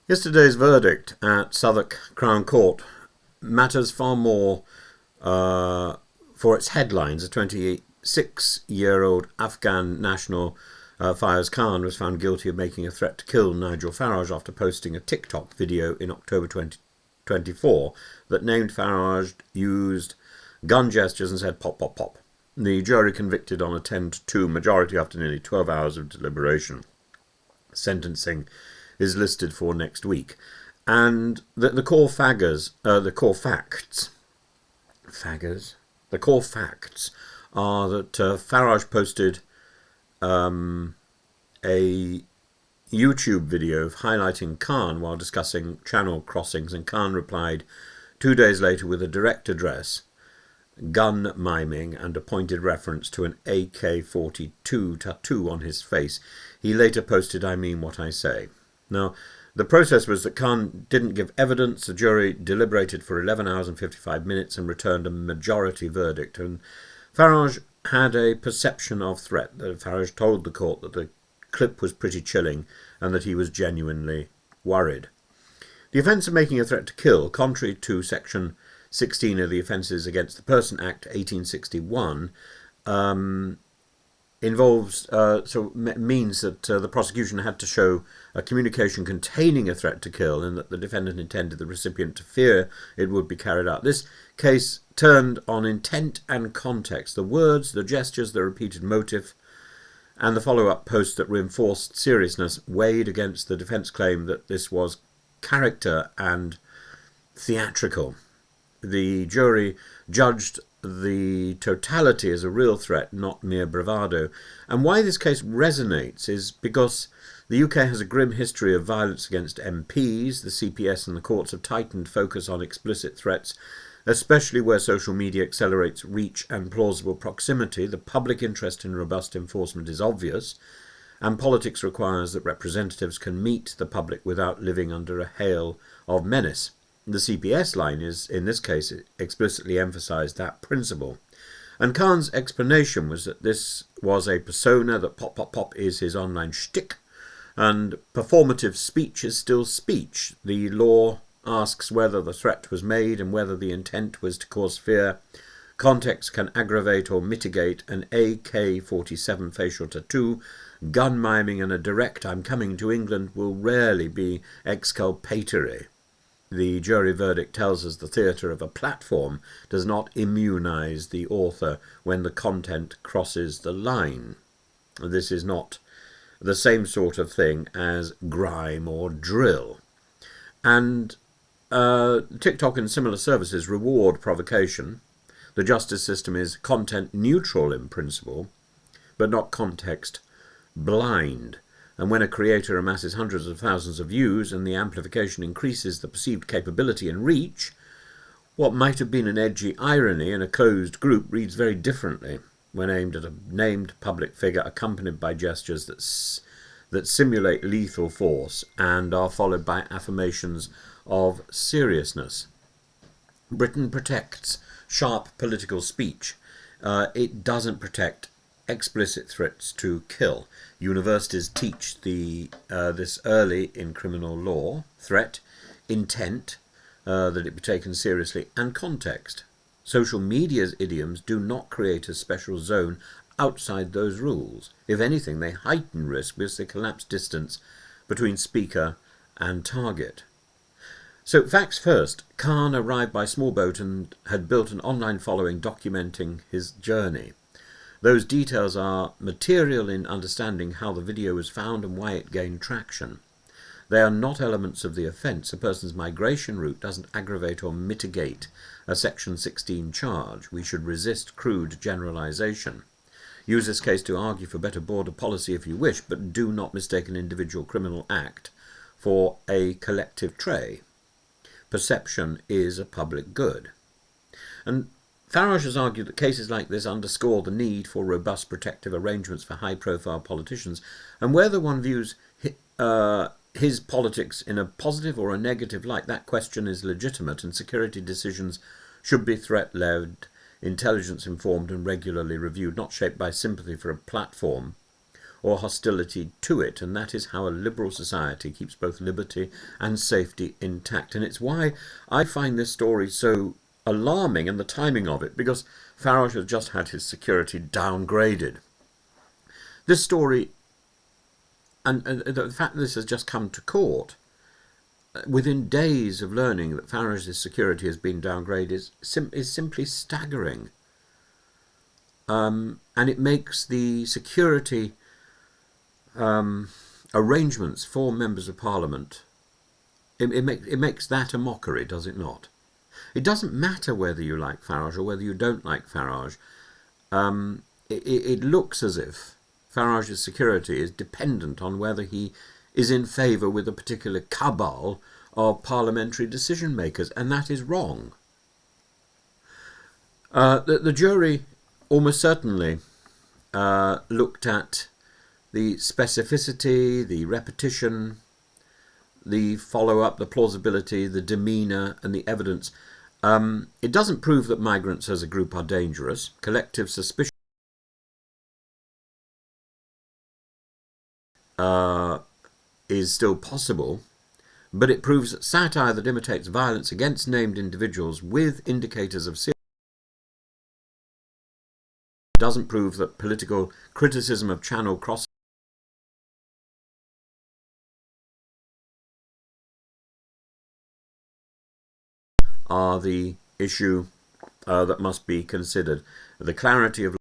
Yesterday's verdict at Southwark Crown Court matters far more for its headlines. A 26-year-old Afghan national, Fayez Khan, was found guilty of making a threat to kill Nigel Farage after posting a TikTok video in October 2024 that named Farage, used gun gestures and said pop, pop, pop. The jury convicted on a 10-2 majority after nearly 12 hours of deliberation. Sentencing is listed for next week, and the core facts are that Farage posted a YouTube video of highlighting Khan while discussing channel crossings, and Khan replied 2 days later with a direct address, gun miming, and a pointed reference to an AK-42 tattoo on his face. He later posted, "I mean what I say." Now, the process was that Khan didn't give evidence. The jury deliberated for 11 hours and 55 minutes and returned a majority verdict. And Farage had a perception of threat. Farage told the court that the clip was pretty chilling and that he was genuinely worried. The offence of making a threat to kill, contrary to Section 16 of the Offences Against the Person Act 1861, means that the prosecution had to show a communication containing a threat to kill and that the defendant intended the recipient to fear it would be carried out. This case turned on intent and context, the words, the gestures, the repeated motive, and the follow-up posts that reinforced seriousness weighed against the defence claim that this was character and theatrical. The jury judged the totality as a real threat, not mere bravado. And why this case resonates is because the UK has a grim history of violence against MPs. The CPS and the courts have tightened focus on explicit threats, especially where social media accelerates reach and plausible proximity. The public interest in robust enforcement is obvious, and politics requires that representatives can meet the public without living under a hail of menace. The CPS line is, in this case, explicitly emphasised that principle. And Khan's explanation was that this was a persona, that pop, pop, pop is his online shtick, and performative speech is still speech. The law asks whether the threat was made and whether the intent was to cause fear. Context can aggravate or mitigate. An AK-47 facial tattoo, gun miming, and a direct "I'm coming to England" will rarely be exculpatory. The jury verdict tells us the theatre of a platform does not immunise the author when the content crosses the line. This is not the same sort of thing as grime or drill. And TikTok and similar services reward provocation. The justice system is content neutral in principle, but not context blind. And when a creator amasses hundreds of thousands of views and the amplification increases the perceived capability and reach, what might have been an edgy irony in a closed group reads very differently when aimed at a named public figure accompanied by gestures that simulate lethal force and are followed by affirmations of seriousness. Britain protects sharp political speech. It doesn't protect explicit threats to kill. Universities teach this early in criminal law: threat, intent, that it be taken seriously, and context. Social media's idioms do not create a special zone outside those rules. If anything, they heighten risk because they collapse distance between speaker and target. So, facts first. Khan arrived by small boat and had built an online following documenting his journey. Those details are material in understanding how the video was found and why it gained traction. They are not elements of the offence. A person's migration route doesn't aggravate or mitigate a Section 16 charge. We should resist crude generalisation. Use this case to argue for better border policy if you wish, but do not mistake an individual criminal act for a collective tray. Perception is a public good. And Farage has argued that cases like this underscore the need for robust protective arrangements for high-profile politicians, and whether one views his politics in a positive or a negative light, that question is legitimate, and security decisions should be threat-led, intelligence-informed and regularly reviewed, not shaped by sympathy for a platform or hostility to it, and that is how a liberal society keeps both liberty and safety intact. And it's why I find this story so alarming, and the timing of it, because Farage has just had his security downgraded. This story, and the fact that this has just come to court, within days of learning that Farage's security has been downgraded, is simply staggering. And it makes the security arrangements for members of Parliament, it makes that a mockery, does it not? It doesn't matter whether you like Farage or whether you don't like Farage. It looks as if Farage's security is dependent on whether he is in favour with a particular cabal of parliamentary decision makers, and that is wrong. The jury almost certainly looked at the specificity, the repetition, the follow-up, the plausibility, the demeanour and the evidence. It doesn't prove that migrants as a group are dangerous. Collective suspicion is still possible, but it proves that satire that imitates violence against named individuals with indicators of serious doesn't prove that political criticism of channel crossing are the issue that must be considered. The clarity of